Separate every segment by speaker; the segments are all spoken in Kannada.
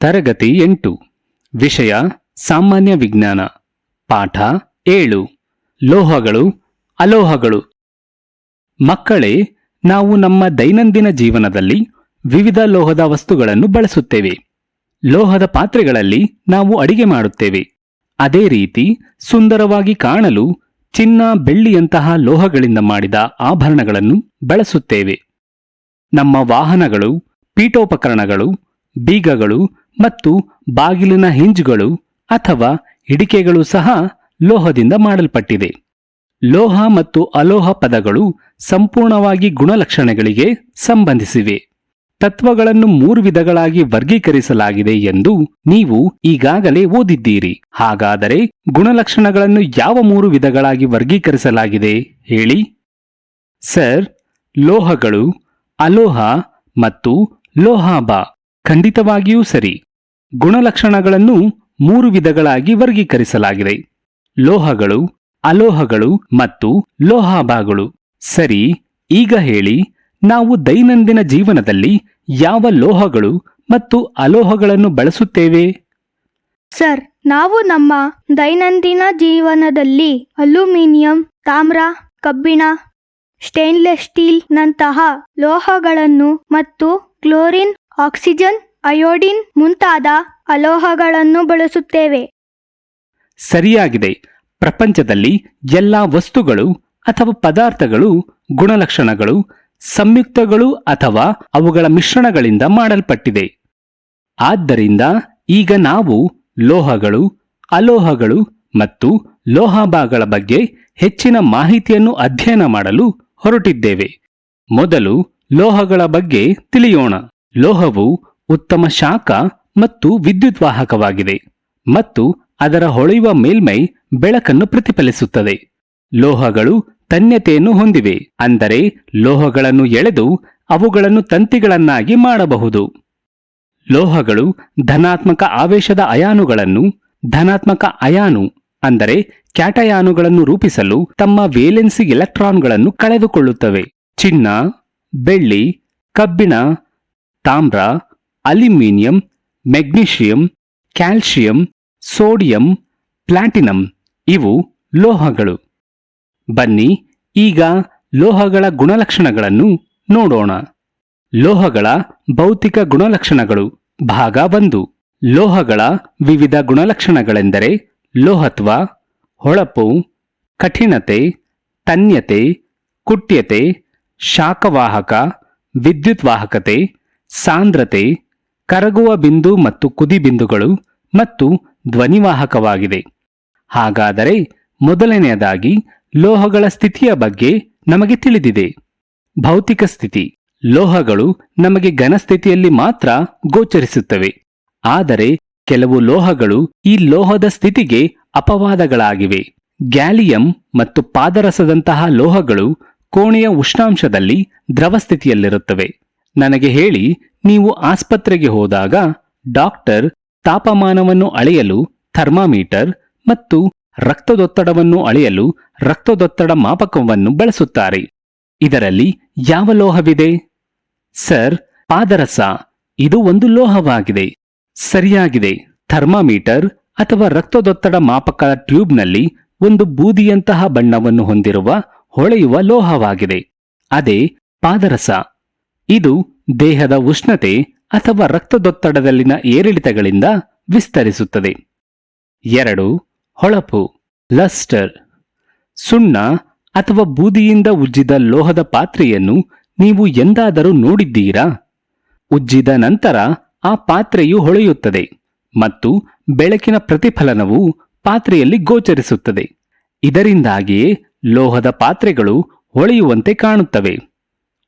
Speaker 1: ತರಗತಿ 8 ವಿಷಯ ಸಾಮಾನ್ಯ ವಿಜ್ಞಾನ ಪಾಠ 7 ಲೋಹಗಳು ಅಲೋಹಗಳು. ಮಕ್ಕಳೇ, ನಾವು ನಮ್ಮ ದೈನಂದಿನ ಜೀವನದಲ್ಲಿ ವಿವಿಧ ಲೋಹದ ವಸ್ತುಗಳನ್ನು ಬಳಸುತ್ತೇವೆ. ಲೋಹದ ಪಾತ್ರೆಗಳಲ್ಲಿ ನಾವು ಅಡಿಗೆ ಮಾಡುತ್ತೇವೆ. ಅದೇ ರೀತಿ ಸುಂದರವಾಗಿ ಕಾಣಲು ಚಿನ್ನ, ಬೆಳ್ಳಿಯಂತಹ ಲೋಹಗಳಿಂದ ಮಾಡಿದ ಆಭರಣಗಳನ್ನು ಬಳಸುತ್ತೇವೆ. ನಮ್ಮ ವಾಹನಗಳು, ಪೀಠೋಪಕರಣಗಳು, ಬೀಗಗಳು ಮತ್ತು ಬಾಗಿಲಿನ ಹಿಂಜ್ಗಳು ಅಥವಾ ಹಿಡಿಕೆಗಳು ಸಹ ಲೋಹದಿಂದ ಮಾಡಲ್ಪಟ್ಟಿದೆ. ಲೋಹ ಮತ್ತು ಅಲೋಹ ಪದಗಳು ಸಂಪೂರ್ಣವಾಗಿ ಗುಣಲಕ್ಷಣಗಳಿಗೆ ಸಂಬಂಧಿಸಿವೆ. ತತ್ವಗಳನ್ನು 3 ವಿಧಗಳಾಗಿ ವರ್ಗೀಕರಿಸಲಾಗಿದೆ ಎಂದು ನೀವು ಈಗಾಗಲೇ ಓದಿದ್ದೀರಿ. ಹಾಗಾದರೆ ಗುಣಲಕ್ಷಣಗಳನ್ನು ಯಾವ 3 ವಿಧಗಳಾಗಿ ವರ್ಗೀಕರಿಸಲಾಗಿದೆ ಹೇಳಿ? ಸರ್, ಲೋಹಗಳು, ಅಲೋಹ ಮತ್ತು ಲೋಹಾಭ. ಖಂಡಿತವಾಗಿಯೂ ಸರಿ. ಗುಣಲಕ್ಷಣಗಳನ್ನು 3 ವಿಧಗಳಾಗಿ ವರ್ಗೀಕರಿಸಲಾಗಿದೆ: ಲೋಹಗಳು, ಅಲೋಹಗಳು ಮತ್ತು ಲೋಹಾಭಗಳು. ಸರಿ, ಈಗ ಹೇಳಿ, ನಾವು ದೈನಂದಿನ ಜೀವನದಲ್ಲಿ ಯಾವ ಲೋಹಗಳು ಮತ್ತು ಅಲೋಹಗಳನ್ನು ಬಳಸುತ್ತೇವೆ?
Speaker 2: ಸರ್, ನಾವು ನಮ್ಮ ದೈನಂದಿನ ಜೀವನದಲ್ಲಿ ಅಲ್ಯೂಮಿನಿಯಂ, ತಾಮ್ರ, ಕಬ್ಬಿಣ, ಸ್ಟೇನ್ಲೆಸ್ ಸ್ಟೀಲ್ ನಂತಹ ಲೋಹಗಳನ್ನು ಮತ್ತು ಕ್ಲೋರಿನ್, ಆಕ್ಸಿಜನ್, ಅಯೋಡಿನ್ ಮುಂತಾದ ಅಲೋಹಗಳನ್ನು ಬಳಸುತ್ತೇವೆ.
Speaker 1: ಸರಿಯಾಗಿದೆ. ಪ್ರಪಂಚದಲ್ಲಿ ಎಲ್ಲಾ ವಸ್ತುಗಳು ಅಥವಾ ಪದಾರ್ಥಗಳು ಗುಣಲಕ್ಷಣಗಳು, ಸಂಯುಕ್ತಗಳು ಅಥವಾ ಅವುಗಳ ಮಿಶ್ರಣಗಳಿಂದ ಮಾಡಲ್ಪಟ್ಟಿದೆ. ಆದ್ದರಿಂದ ಈಗ ನಾವು ಲೋಹಗಳು, ಅಲೋಹಗಳು ಮತ್ತು ಲೋಹಾಭಗಳ ಬಗ್ಗೆ ಹೆಚ್ಚಿನ ಮಾಹಿತಿಯನ್ನು ಅಧ್ಯಯನ ಮಾಡಲು ಹೊರಟಿದ್ದೇವೆ. ಮೊದಲು ಲೋಹಗಳ ಬಗ್ಗೆ ತಿಳಿಯೋಣ. ಲೋಹವು ಉತ್ತಮ ಶಾಖ ಮತ್ತು ವಿದ್ಯುದ್ವಾಹಕವಾಗಿದೆ ಮತ್ತು ಅದರ ಹೊಳೆಯುವ ಮೇಲ್ಮೈ ಬೆಳಕನ್ನು ಪ್ರತಿಫಲಿಸುತ್ತದೆ. ಲೋಹಗಳು ತನ್ಯತೆಯನ್ನು ಹೊಂದಿವೆ, ಅಂದರೆ ಲೋಹಗಳನ್ನು ಎಳೆದು ಅವುಗಳನ್ನು ತಂತಿಗಳನ್ನಾಗಿ ಮಾಡಬಹುದು. ಲೋಹಗಳು ಧನಾತ್ಮಕ ಆವೇಶದ ಅಯಾನುಗಳನ್ನು ಧನಾತ್ಮಕ ಅಯಾನು ಅಂದರೆ ಕ್ಯಾಟಯಾನುಗಳನ್ನು ರೂಪಿಸಲು ತಮ್ಮ ವೇಲೆನ್ಸಿ ಎಲೆಕ್ಟ್ರಾನ್ಗಳನ್ನು ಕಳೆದುಕೊಳ್ಳುತ್ತವೆ. ಚಿನ್ನ, ಬೆಳ್ಳಿ, ಕಬ್ಬಿಣ, ತಾಮ್ರ, aluminium, magnesium, calcium, sodium, platinum ಇವು ಲೋಹಗಳು. ಬನ್ನಿ ಈಗ ಲೋಹಗಳ ಗುಣಲಕ್ಷಣಗಳನ್ನು ನೋಡೋಣ. ಲೋಹಗಳ ಭೌತಿಕ ಗುಣಲಕ್ಷಣಗಳು ಭಾಗ 1. ಲೋಹಗಳ ವಿವಿಧ ಗುಣಲಕ್ಷಣಗಳೆಂದರೆ ಲೋಹತ್ವ, ಹೊಳಪು, ಕಠಿಣತೆ, ತನ್ಯತೆ, ಕುಟ್ಯತೆ, ಶಾಖವಾಹಕ, ವಿದ್ಯುದ್ವಾಹಕತೆ, ಸಾಂದ್ರತೆ, ಕರಗುವ ಬಿಂದು ಮತ್ತು ಕುದಿಬಿಂದುಗಳು ಮತ್ತು ಧ್ವನಿವಾಹಕವಾಗಿದೆ. ಹಾಗಾದರೆ ಮೊದಲನೆಯದಾಗಿ ಲೋಹಗಳ ಸ್ಥಿತಿಯ ಬಗ್ಗೆ ನಮಗೆ ತಿಳಿದಿದೆ. ಭೌತಿಕ ಸ್ಥಿತಿ. ಲೋಹಗಳು ನಮಗೆ ಘನ ಸ್ಥಿತಿಯಲ್ಲಿ ಮಾತ್ರ ಗೋಚರಿಸುತ್ತವೆ. ಆದರೆ ಕೆಲವು ಲೋಹಗಳು ಈ ಲೋಹದ ಸ್ಥಿತಿಗೆ ಅಪವಾದಗಳಾಗಿವೆ. ಗ್ಯಾಲಿಯಂ ಮತ್ತು ಪಾದರಸದಂತಹ ಲೋಹಗಳು ಕೋಣೆಯ ಉಷ್ಣಾಂಶದಲ್ಲಿ ದ್ರವ ಸ್ಥಿತಿಯಲ್ಲಿರುತ್ತವೆ. ನನಗೆ ಹೇಳಿ, ನೀವು ಆಸ್ಪತ್ರೆಗೆ ಹೋದಾಗ ಡಾಕ್ಟರ್ ತಾಪಮಾನವನ್ನು ಅಳೆಯಲು ಥರ್ಮಾಮೀಟರ್ ಮತ್ತು ರಕ್ತದೊತ್ತಡವನ್ನು ಅಳೆಯಲು ರಕ್ತದೊತ್ತಡ ಮಾಪಕವನ್ನು ಬಳಸುತ್ತಾರೆ. ಇದರಲ್ಲಿ ಯಾವ ಲೋಹವಿದೆ? ಸರ್, ಪಾದರಸ. ಇದು ಒಂದು ಲೋಹವಾಗಿದೆ. ಸರಿಯಾಗಿದೆ. ಥರ್ಮಾಮೀಟರ್ ಅಥವಾ ರಕ್ತದೊತ್ತಡ ಮಾಪಕ ಟ್ಯೂಬ್ನಲ್ಲಿ ಒಂದು ಬೂದಿಯಂತಹ ಬಣ್ಣವನ್ನು ಹೊಂದಿರುವ ಹೊಳೆಯುವ ಲೋಹವಾಗಿದೆ. ಅದೇ ಪಾದರಸ. ಇದು ದೇಹದ ಉಷ್ಣತೆ ಅಥವಾ ರಕ್ತದೊತ್ತಡದಲ್ಲಿನ ಏರಿಳಿತಗಳಿಂದ ವಿಸ್ತರಿಸುತ್ತದೆ. 2. ಹೊಳಪು, ಲಸ್ಟರ್. ಸುಣ್ಣ ಅಥವಾ ಬೂದಿಯಿಂದ ಉಜ್ಜಿದ ಲೋಹದ ಪಾತ್ರೆಯನ್ನು ನೀವು ಎಂದಾದರೂ ನೋಡಿದ್ದೀರಾ? ಉಜ್ಜಿದ ನಂತರ ಆ ಪಾತ್ರೆಯು ಹೊಳೆಯುತ್ತದೆ ಮತ್ತು ಬೆಳಕಿನ ಪ್ರತಿಫಲನವು ಪಾತ್ರೆಯಲ್ಲಿ ಗೋಚರಿಸುತ್ತದೆ. ಇದರಿಂದಾಗಿಯೇ ಲೋಹದ ಪಾತ್ರೆಗಳು ಹೊಳೆಯುವಂತೆ ಕಾಣುತ್ತವೆ.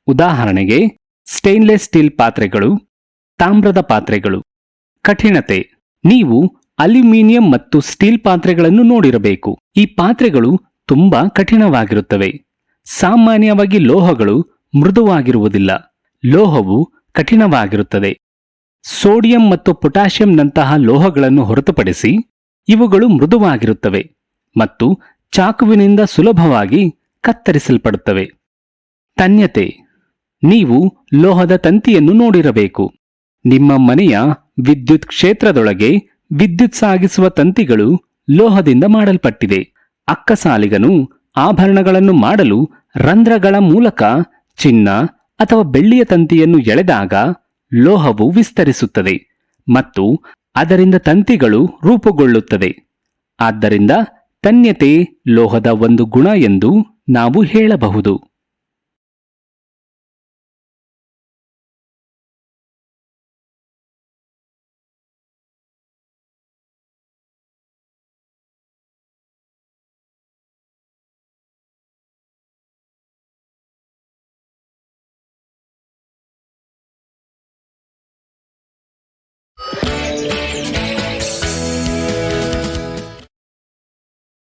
Speaker 1: ಉದಾಹರಣೆಗೆ ಸ್ಟೇನ್ಲೆಸ್ ಸ್ಟೀಲ್ ಪಾತ್ರೆಗಳು, ತಾಮ್ರದ ಪಾತ್ರೆಗಳು. ಕಠಿಣತೆ. ನೀವು ಅಲ್ಯೂಮಿನಿಯಂ ಮತ್ತು ಸ್ಟೀಲ್ ಪಾತ್ರೆಗಳನ್ನು ನೋಡಿರಬೇಕು. ಈ ಪಾತ್ರೆಗಳು ತುಂಬಾ ಕಠಿಣವಾಗಿರುತ್ತವೆ. ಸಾಮಾನ್ಯವಾಗಿ ಲೋಹಗಳು ಮೃದುವಾಗಿರುವುದಿಲ್ಲ. ಲೋಹವು ಕಠಿಣವಾಗಿರುತ್ತದೆ. ಸೋಡಿಯಂ ಮತ್ತು ಪೊಟ್ಯಾಷಿಯಂನಂತಹ ಲೋಹಗಳನ್ನು ಹೊರತುಪಡಿಸಿ ಇವುಗಳು ಮೃದುವಾಗಿರುತ್ತವೆ ಮತ್ತು ಚಾಕುವಿನಿಂದ ಸುಲಭವಾಗಿ ಕತ್ತರಿಸಲ್ಪಡುತ್ತವೆ. ತನ್ಯತೆ. ನೀವು ಲೋಹದ ತಂತಿಯನ್ನು ನೋಡಿರಬೇಕು. ನಿಮ್ಮ ಮನೆಯ ವಿದ್ಯುತ್ ಕ್ಷೇತ್ರದೊಳಗೆ ವಿದ್ಯುತ್ ಸಾಗಿಸುವ ತಂತಿಗಳು ಲೋಹದಿಂದ ಮಾಡಲ್ಪಟ್ಟಿದೆ. ಅಕ್ಕಸಾಲಿಗನು ಆಭರಣಗಳನ್ನು ಮಾಡಲು ರಂಧ್ರಗಳ ಮೂಲಕ ಚಿನ್ನ ಅಥವಾ ಬೆಳ್ಳಿಯ ತಂತಿಯನ್ನು ಎಳೆದಾಗ ಲೋಹವು ವಿಸ್ತರಿಸುತ್ತದೆ ಮತ್ತು ಅದರಿಂದ ತಂತಿಗಳು ರೂಪುಗೊಳ್ಳುತ್ತದೆ. ಆದ್ದರಿಂದ ತನ್ಯತೆ ಲೋಹದ ಒಂದು ಗುಣ ಎಂದು ನಾವು ಹೇಳಬಹುದು.